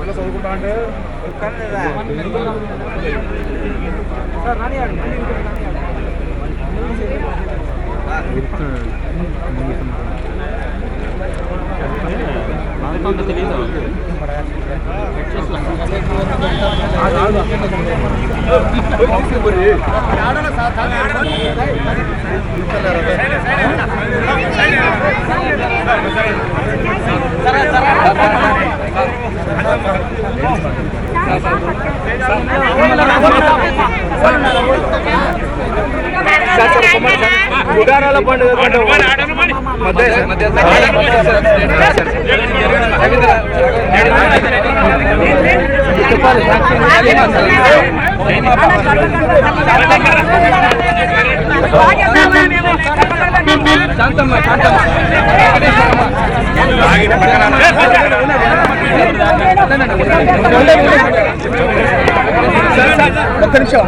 చదువుకుంటా అంటే గుడారాల పండుగ ఒక్క నిమిషం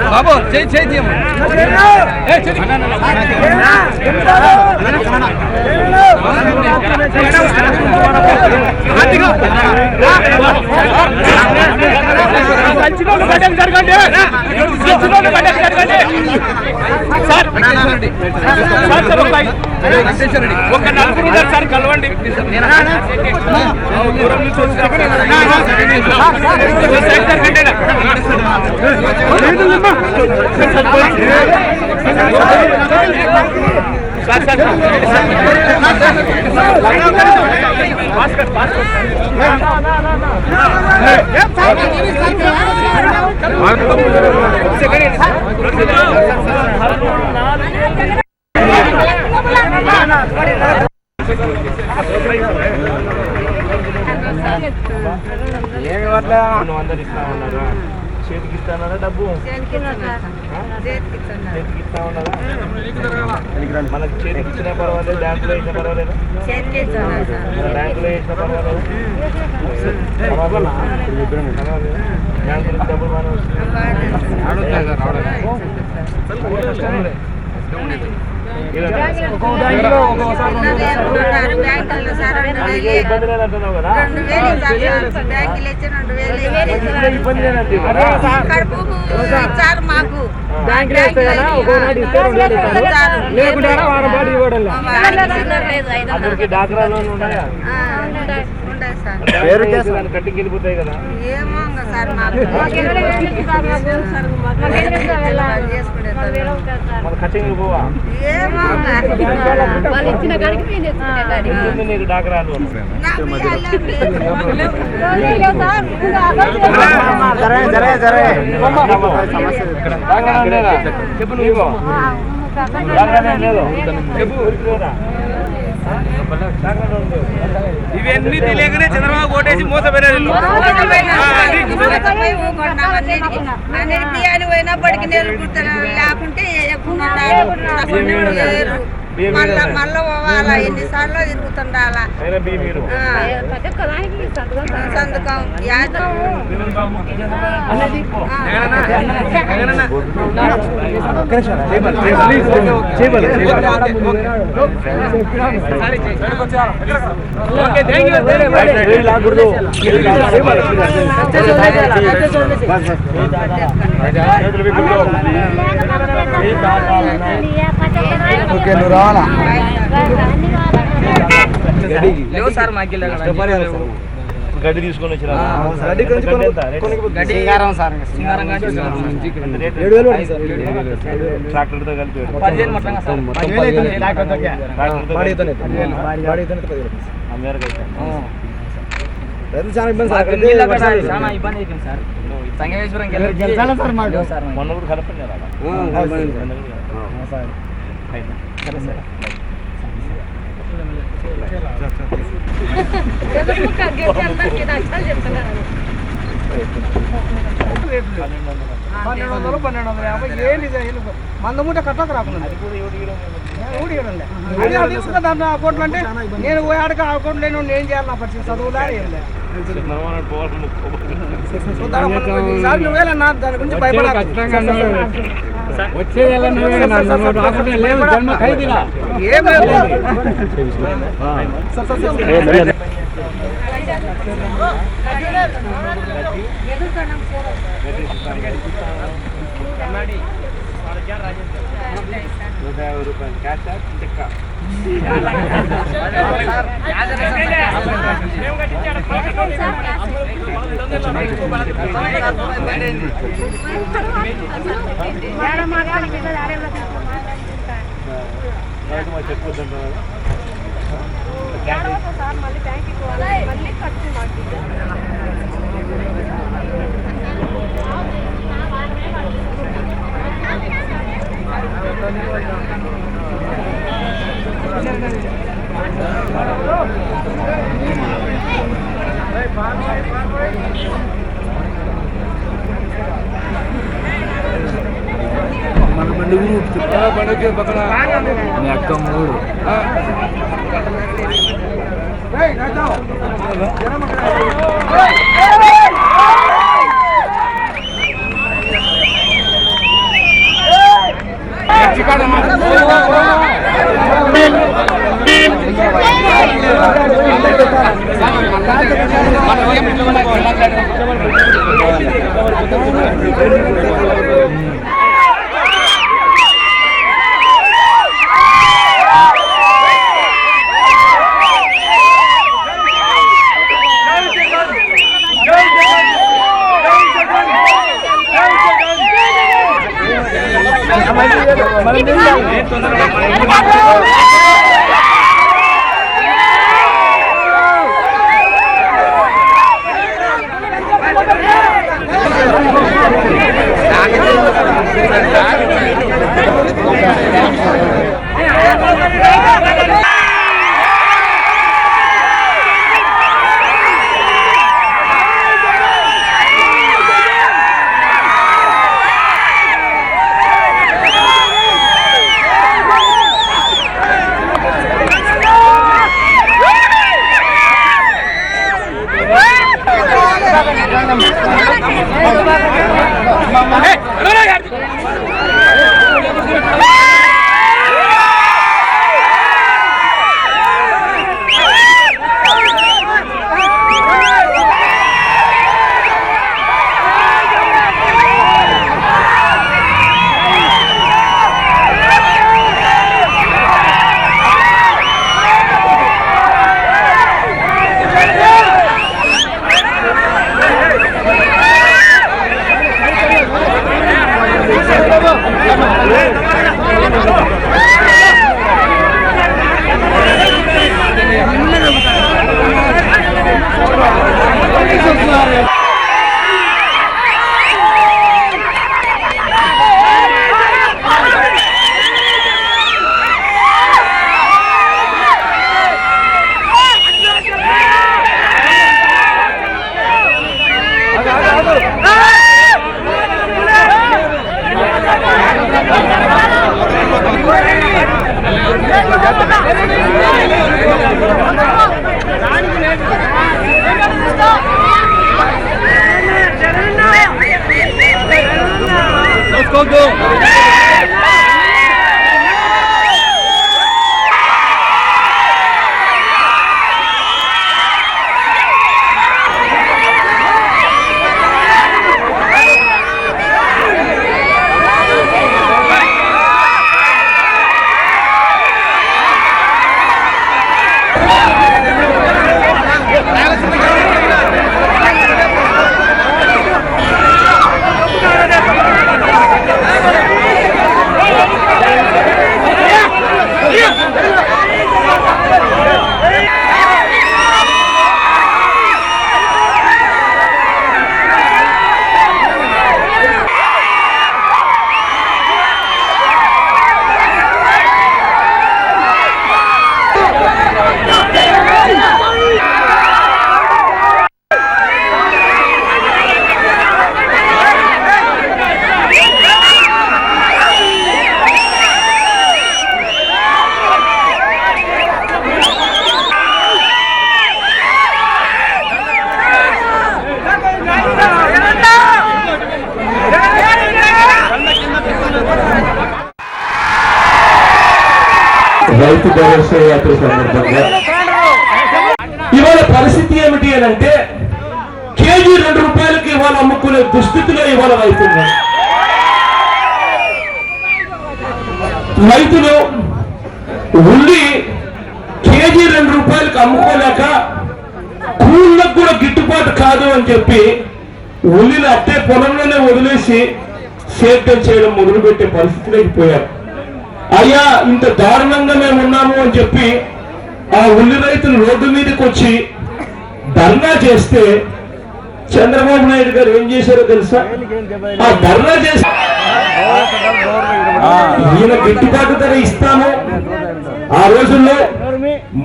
బాబు చేయి ఒక నలుగురు ఉన్నారు సార్ కలవండి ఏమి వల్ల అందరు ఇస్తా ఉన్నారా? చేతికి ఇస్తా ఉన్నారా? డబ్బు చేతికి ఇస్తా ఉన్నారా? మనకు చేతికి ఇచ్చినా పర్వాలేదు, బ్యాంకులో ఇచ్చినా పర్వాలేదు, బ్యాంకులో ఇచ్చినా పర్వాలేదు, బ్యాంకులో డబ్బులు మనం ఇబ్బంది లేదంటున్నావు కదా? ఇబ్బంది లేదంటే అందరికి డాక్రా లోన్ ఉన్నాయా? కట్టికి వెళ్ళిపోతాయి కదా? మన కట్టింగ్ పోవా? నీకు డాక్రా లోన్ చెప్పు, నీకు లేదు చెప్పు. ఇవన్నీ తెలియకనే చంద్రబాబు ఓటేసి మోసపోయినారు. బియ్యాన్ని పోయినప్పటికీ లేకుంటే మళ్ళీ పోవాలా ఎన్నిసార్లు తిరుగుతుండాలా సంతకం గడ్డి తీసుకొని వచ్చిన ట్రాక్టర్తో కలిపి చాలా ఇబ్బంది సార్. మొన్న కూడా కలపండి మందమూట కట్టకు రాకుండా అకౌంట్లు అంటే నేను ఆడక అకౌంట్ లేని ఏం చేయాలి నా పరిస్థితి చదువులా నువ్వేలన్నా దాని గురించి భయపడాలి ₹150 క్యాష్ చెక్క చెప్పొద్దంటున్నారు మన బండి బండికి పక్కన మీ అక్క మూడు Hey! రైతు భరోసా యాత్ర సందర్భంగా ఇవాళ పరిస్థితి ఏమిటి అని అంటే కేజీ 2 రూపాయలకి ఇవాళ అమ్ముకునే దుస్థితిలో ఇవాళ రైతులు ఉల్లి కేజీ 2 రూపాయలకి అమ్ముకోలేక కూళ్ళకు కూడా గిట్టుబాటు కాదు అని చెప్పి ఉల్లిని అట్టే పొలంలోనే వదిలేసి సేద్యం చేయడం మొదలుపెట్టే పరిస్థితిలోకి పోయారు. అయ్యా ఇంత దారుణంగా మేము ఉన్నాము అని చెప్పి ఆ ఉల్లి రైతులు రోడ్డు మీదకి వచ్చి ధర్నా చేస్తే చంద్రబాబు నాయుడు గారు ఏం చేశారో తెలుసా? ఆ ధర్నా చేసి ఈయన గిట్టుబాటు ధర ఇస్తాము, ఆ రోజుల్లో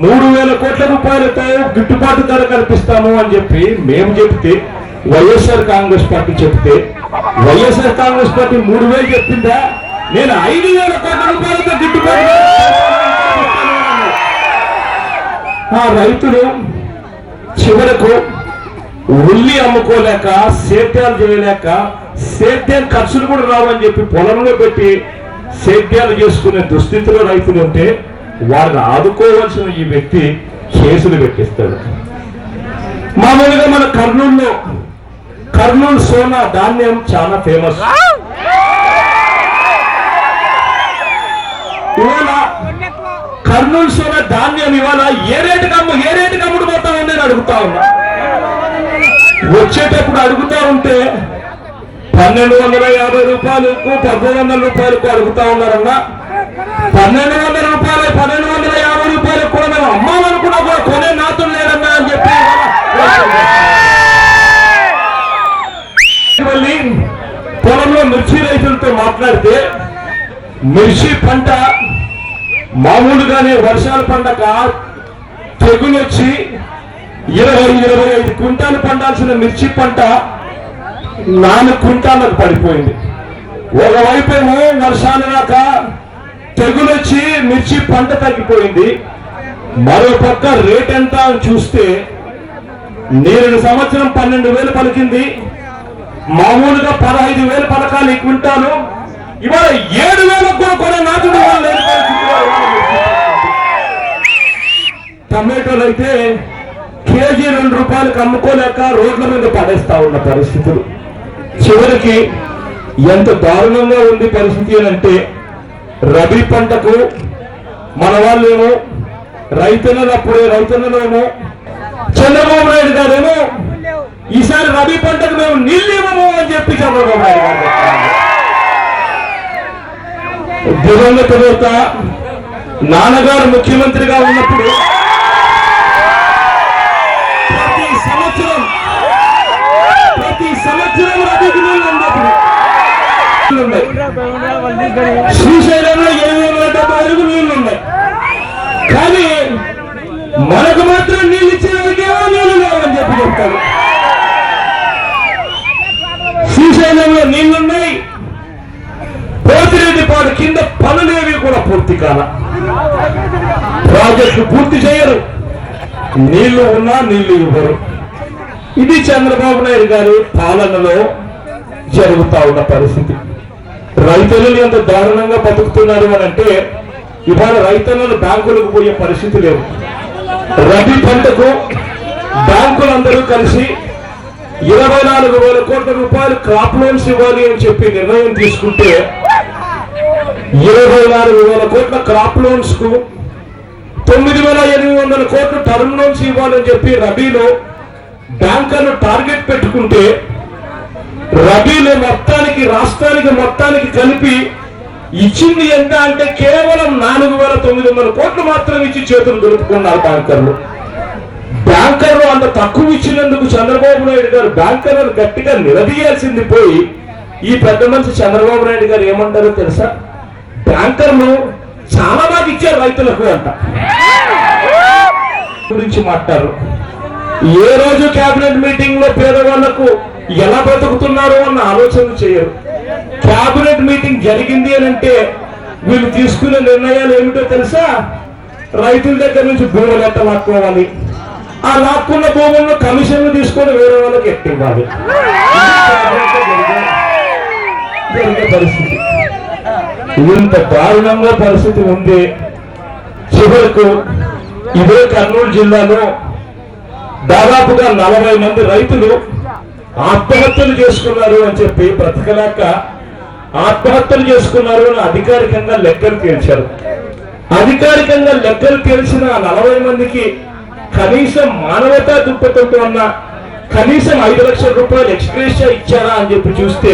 3,000 కోట్ల రూపాయలతో గిట్టుబాటు ధర కల్పిస్తాము అని చెప్పి మేము చెప్తే వైఎస్ఆర్ కాంగ్రెస్ పార్టీ చెప్తే వైఎస్ఆర్ కాంగ్రెస్ పార్టీ 3,000 చెప్పిందా? నేను 5,000 కోట్ల రూపాయలతో గిట్టుబాటు ఆ రైతులు చివరకు ఉల్లి అమ్ముకోలేక సేద్యాలు చేయలేక సేద్యం ఖర్చులు కూడా రావని చెప్పి పొలంలో పెట్టి సేద్యాలు చేసుకునే దుస్థితిలో రైతులు ఉంటే వారిని ఆదుకోవాల్సిన ఈ వ్యక్తి కేసులు పెట్టిస్తాడు. మామూలుగా మన కర్నూలు సోనా ధాన్యం చాలా ఫేమస్. ఇవాళ కర్నూలు సోనా ధాన్యం ఇవాళ ఏ రేటుకి అమ్ముడు పోతా ఉందని అడుగుతా ఉన్నా. వచ్చేటప్పుడు అడుగుతా ఉంటే 1,250 రూపాయలకు 1,400 రూపాయలకు అడుగుతా ఉన్నారన్నా. 1,200 రూపాయలు 1,250 రూపాయలకు కూడా మేము అమ్మాలనుకున్నా కూడా కొనే నాతులు లేదన్నా అని చెప్పి పొలంలో మిర్చి రైతులతో మాట్లాడితే మిర్చి పంట మామూలుగానే వర్షాలు పండక తెగులు వచ్చి 20-25 క్వింటాలు పండాల్సిన మిర్చి పంట 4 క్వింటాలకు పడిపోయింది. ఒకవైపేమో వర్షాలు రాక తెగులు వచ్చి మిర్చి పంట తగ్గిపోయింది. మరో పక్క రేట్ ఎంత అని చూస్తే నేరేడు సంవత్సరం 12,000 పలికింది, మామూలుగా 15,000 పలకాలి క్వింటాలు. ఇవాళ 7,000 కూడా కొనే నాటుడు టమాటోలు అయితే కేజీ 2 రూపాయలకు అమ్ముకోలేక రోడ్ల మీద పడేస్తా ఉన్న పరిస్థితులు. చివరికి ఎంత దారుణంగా ఉంది పరిస్థితి అని అంటే రబీ పంటకు మన వాళ్ళేమో రైతన్నలేమో చంద్రబాబు నాయుడు గారేమో ఈసారి రబీ పంటకు మేము నీళ్ళు ఇవ్వము అని చెప్పి చంద్రబాబు నాయుడు గారు దివంగత నేత నాన్నగారు ముఖ్యమంత్రిగా ఉన్నప్పుడు ప్రతి సంవత్సరం రబీకి నీళ్ళు ఉన్నప్పుడు శ్రీశైలంలో 770 నీళ్లు ఉన్నాయి. కానీ మనకు మాత్రం నీళ్ళు ఇచ్చేందుకేమో నీళ్లు లేవని చెప్పి చెప్తారు. శ్రీశైలంలో నీళ్లున్నాయి, పోతిరెడ్డిపాడు కింద పనులేవి కూడా పూర్తి కాల, ప్రాజెక్టు పూర్తి చేయరు, నీళ్లు ఉన్నా నీళ్లు ఇవ్వరు. ఇది చంద్రబాబు నాయుడు గారి పాలనలో జరుగుతా ఉన్న పరిస్థితి. రైతులు ఎంత దారుణంగా బతుకుతున్నారు అని అంటే ఇవాళ రైతులను బ్యాంకులకు పోయే పరిస్థితి లేదు. రబీ పంటకు బ్యాంకులందరూ కలిసి 24,000 కోట్ల రూపాయలు క్రాప్ లోన్స్ ఇవ్వాలి అని చెప్పి నిర్ణయం తీసుకుంటే 24,000 కోట్ల క్రాప్ లోన్స్ కు 9,800 కోట్లు టర్మ్ లోన్స్ ఇవ్వాలని చెప్పి రబీలో బ్యాంకర్లు టార్గెట్ పెట్టుకుంటే రబీలో మొత్తానికి రాష్ట్రానికి మొత్తానికి కలిపి ఇచ్చింది ఎంత అంటే కేవలం 4,900 కోట్లు మాత్రం ఇచ్చి చేతులు దొరుకుతున్నారు బ్యాంకర్లు. బ్యాంకర్లు అంత తక్కువ ఇచ్చినందుకు చంద్రబాబు నాయుడు గారు బ్యాంకర్లను గట్టిగా నిలదీయాల్సింది పోయి ఈ పెద్ద మనిషి చంద్రబాబు నాయుడు గారు ఏమంటారో తెలుసా? బ్యాంకర్లు చాలా బాగా ఇచ్చారు రైతులకు అంట గురించి మాట్లాడారు. ఏ రోజు కేబినెట్ మీటింగ్ లో పేదవాళ్లకు ఎలా బ్రతుకుతున్నారు అన్న ఆలోచన చేయరు. కేబినెట్ మీటింగ్ జరిగింది అని అంటే వీళ్ళు తీసుకునే నిర్ణయాలు ఏమిటో తెలుసా? రైతుల దగ్గర నుంచి భూములు ఎట్ట లాక్కోవాలి, ఆ లాక్కున్న భూములను కమిషన్లు తీసుకొని వేరే వాళ్ళకి ఎట్టివ్వాలి. జరిగే పరిస్థితి ఇంత దారుణంగా పరిస్థితి ఉంది. చివరకు ఇదే కర్నూలు జిల్లాలో దాదాపుగా 40 మంది రైతులు ఆత్మహత్యలు చేసుకున్నారు అని చెప్పి బ్రతకలేక ఆత్మహత్యలు చేసుకున్నారు అని అధికారికంగా లెక్కలు తేల్చారు. అధికారికంగా లెక్కలు తేల్చిన 40 మందికి కనీసం మానవతా దృక్పథంతో ఉన్న కనీసం 5 లక్షల రూపాయలు ఎక్స్గ్రేషియా ఇచ్చారా అని చెప్పి చూస్తే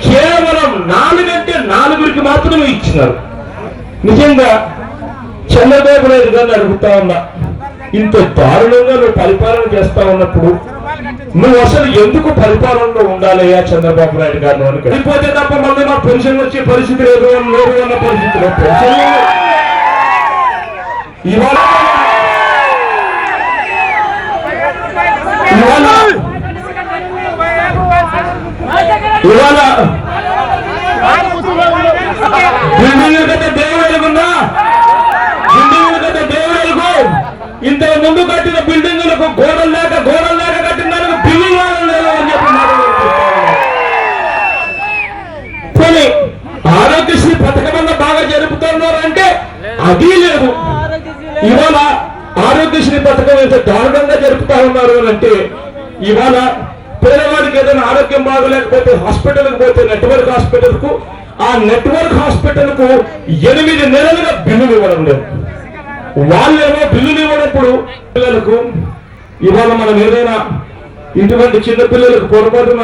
కేవలం 4 అంటే 4కి మాత్రమే ఇచ్చినారు. నిజంగా చంద్రబాబు నాయుడు గారిని అడుగుతా ఉన్నా, ఇంత దారుణంగా నువ్వు పరిపాలన చేస్తా ఉన్నప్పుడు నువ్వు అసలు ఎందుకు పరిపాలనలో ఉండాలయ్యా చంద్రబాబు నాయుడు గారు అని వెళ్ళిపోతే తప్ప మళ్ళీ మా పెన్షన్ వచ్చే పరిస్థితి లేదు అన్న పరిస్థితిలో పెన్షన్ ఇవాళ బిల్డింగ్ కదా దేవుడున్నా బిల్డింగ్ కదా దేవుడుకు ఇంత ముందు కట్టిన బిల్డింగులకు గోడలు లేక కట్టిన దానికి బిల్డింగ్ లేదు అని చెప్పి పోనీ ఆరోగ్యశ్రీ పథకమన్నా బాగా జరుపుతున్నారంటే అది లేదు. ఇవాళ ఆరోగ్యశ్రీ పథకం ఎంత దారుణంగా జరుపుతా ఉన్నారు అని అంటే ఇవాళ పేదవాడికి ఏదైనా ఆరోగ్యం బాగలేకపోతే హాస్పిటల్కి పోతే నెట్వర్క్ హాస్పిటల్ కు ఆ నెట్వర్క్ హాస్పిటల్ కు 8 నెలలుగా బిల్లులు ఇవ్వడం లేదు. వాళ్ళేమో బిల్లులు ఇవ్వనప్పుడు పిల్లలకు ఇవాళ మనం ఏదైనా ఇటువంటి చిన్న పిల్లలకు పొరపాటున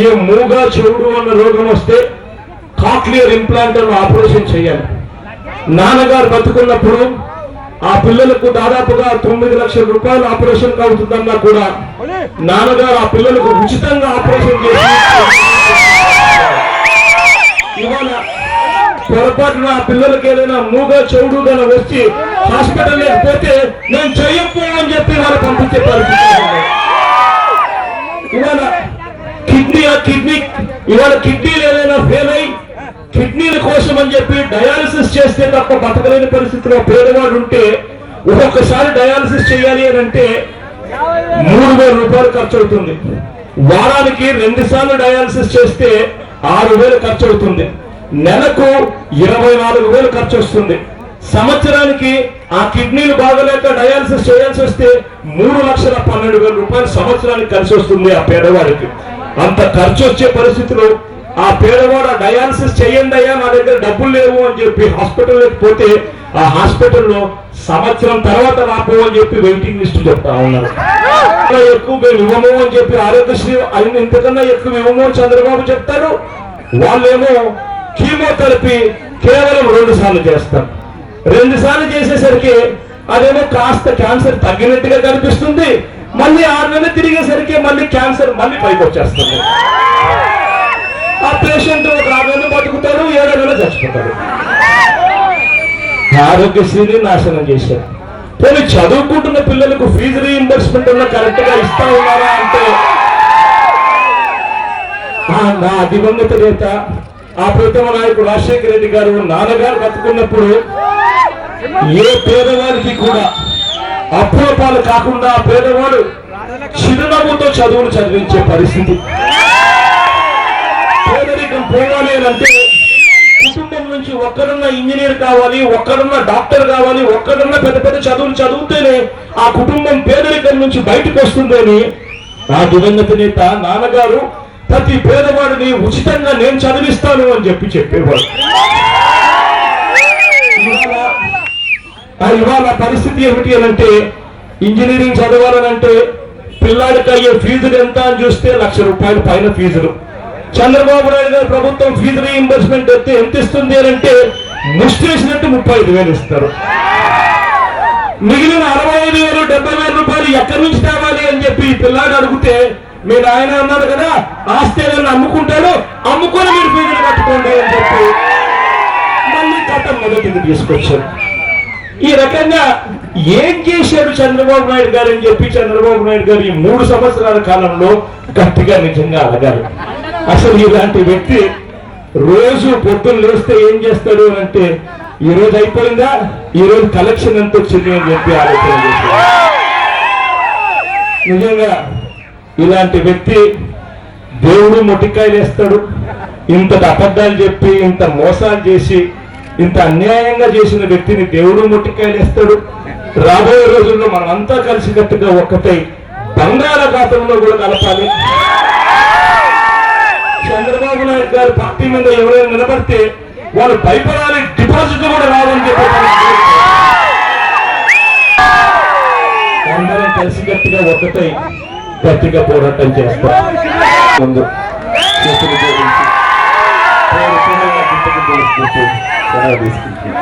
ఈ మూగా చెవుడు అన్న రోగం వస్తే కాక్లియర్ ఇంప్లాంట్ ఆపరేషన్ చేయాలి. నాన్నగారు బతుకున్నప్పుడు ఆ పిల్లలకు దాదాపుగా 9 లక్షల రూపాయలు ఆపరేషన్ అవుతుందన్నా కూడా నాన్నగారు ఆ పిల్లలకు ఉచితంగా ఆపరేషన్ చేసి ఇవాళ పొరపాటున ఆ పిల్లలకి ఏదైనా మూగా చెవుడు గాని వచ్చి హాస్పిటల్ లేకపోతే నేను చెయ్యకు అని చెప్పి వాళ్ళు పంపించే పరిస్థితి. ఇవాళ కిడ్నీలు ఏదైనా ఫెయిల్ అయి కిడ్నీల కోసం అని చెప్పి డయాలసిస్ చేస్తే తప్ప బతకలేని పరిస్థితిలో పేదవాడు ఉంటే ఒక్కొక్కసారి డయాలసిస్ చేయాలి అని అంటే 3,000 రూపాయలు ఖర్చు అవుతుంది. వారానికి 2 సార్లు డయాలసిస్ చేస్తే 6,000 ఖర్చు అవుతుంది. నెలకు 24,000 ఖర్చు వస్తుంది. సంవత్సరానికి ఆ కిడ్నీలు బాగలేక డయాలసిస్ చేయాల్సి వస్తే 3,12,000 రూపాయలు సంవత్సరానికి ఖర్చు వస్తుంది ఆ పేదవాడికి. అంత ఖర్చు వచ్చే పరిస్థితిలో ఆ పేదవాడు డయాలసిస్ చేయండి అయ్యా నా దగ్గర డబ్బులు లేవు అని చెప్పి హాస్పిటల్ లేకపోతే ఆ హాస్పిటల్లో సంవత్సరం తర్వాత రాపో అని చెప్పి వెయిటింగ్ లిస్ట్ చెప్తా ఉన్నారు. ఎక్కువ మేము ఇవ్వము అని చెప్పి ఆరోగ్యశ్రీ అయిన ఇంతకన్నా ఎక్కువ ఇవ్వము చంద్రబాబు చెప్తారు. వాళ్ళేమో కీమోథెరపీ కేవలం 2 సార్లు చేస్తారు. 2 సార్లు చేసేసరికి అదేమో కాస్త క్యాన్సర్ తగ్గినట్టుగా కనిపిస్తుంది. మళ్ళీ 6 నెలలు తిరిగేసరికి మళ్ళీ క్యాన్సర్ మళ్ళీ పైకి వచ్చేస్తుంది. ఆ పేషెంట్ ఒక 6 నెలలు బతుకుతాడు, 7 నెలలు చచ్చిపోతాడు. ఆరోగ్యశ్రీని నాశనం చేశారు. పోనీ చదువుకుంటున్న పిల్లలకు ఫీజు రీఇంబర్స్మెంట్ అన్న కరెక్ట్ గా ఇస్తా ఉన్నారా అంటే నా దివంగత నేత ఆ ప్రథమ నాయకుడు రాజశేఖర రెడ్డి గారు నాన్నగారు బతుకున్నప్పుడు ఏ పేదవాడికి కూడా అప్పుల పాలు కాకుండా ఆ పేదవాడు చిరునవ్వుతో చదువులు చదివించే పరిస్థితి. పేదరికం పోవాలి అంటే కుటుంబం నుంచి ఒక్కడున్న ఇంజనీర్ కావాలి, ఒక్కడున్న డాక్టర్ కావాలి, ఒక్కడున్న పెద్ద పెద్ద చదువులు చదివితేనే ఆ కుటుంబం పేదరికం నుంచి బయటకు వస్తుందని ఆ దివంగత నేత నాన్నగారు ప్రతి పేదవాడిని ఉచితంగా నేను చదివిస్తాను అని చెప్పేవాడు. ఇవాళ పరిస్థితి ఏమిటి అనంటే ఇంజనీరింగ్ చదవాలనంటే పిల్లాడికి అయ్యే ఫీజులు ఎంత అని చూస్తే 1,00,000 రూపాయలు పైన ఫీజులు. చంద్రబాబు నాయుడు గారి ప్రభుత్వం ఫీజు రీఇంబర్స్మెంట్ ఎంత ఇస్తుంది అంటే ముష్టి వేసినట్టు 35,000 ఇస్తారు. మిగిలిన 65,000 70,000 రూపాయలు ఎక్కడి నుంచి తేవాలి అని చెప్పి పిల్లాడు అడిగితే మీ నాయన అన్నాడు కదా ఆస్తి ఏదైనా అమ్ముకుంటాడు, అమ్ముకొని మీరు ఫీజులు కట్టుకోండి అని చెప్పి మళ్ళీ కథ మొదటికి తీసుకొచ్చారు. ఈ రకంగా ఏం చేశాడు చంద్రబాబు నాయుడు గారు అని చెప్పి చంద్రబాబు నాయుడు గారు ఈ 3 సంవత్సరాల కాలంలో గట్టిగా నిజంగా అడగాలి. అసలు ఇలాంటి వ్యక్తి రోజు పొద్దున్న లేస్తే ఏం చేస్తాడు అంటే ఈ రోజు అయిపోయిందా, ఈ రోజు కలెక్షన్ ఎంత వచ్చింది అని చెప్పి ఆలోచన చేశాడు. నిజంగా ఇలాంటి వ్యక్తి దేవుడు మొటికాయలు వేస్తాడు. ఇంత అబద్ధాలు చెప్పి ఇంత మోసాలు చేసి ఇంత అన్యాయంగా చేసిన వ్యక్తిని దేవుడు ముట్టికాయలేస్తాడు. రాబోయే రోజుల్లో మనమంతా కలిసికట్టుగా ఒక్కటై బంగాళాఖాతంలో కూడా కలపాలి. చంద్రబాబు నాయుడు గారి పార్టీ మీద ఎవరైనా నిలబడితే వాళ్ళు భయపడాలి, డిపాజిట్ కూడా రావని చెప్పి అందరం కలిసికట్టుగా ఒక్కటై గట్టిగా పోరాటం చేస్తాం. ముందు చేతులు జోడించి తీసుకుంటాం.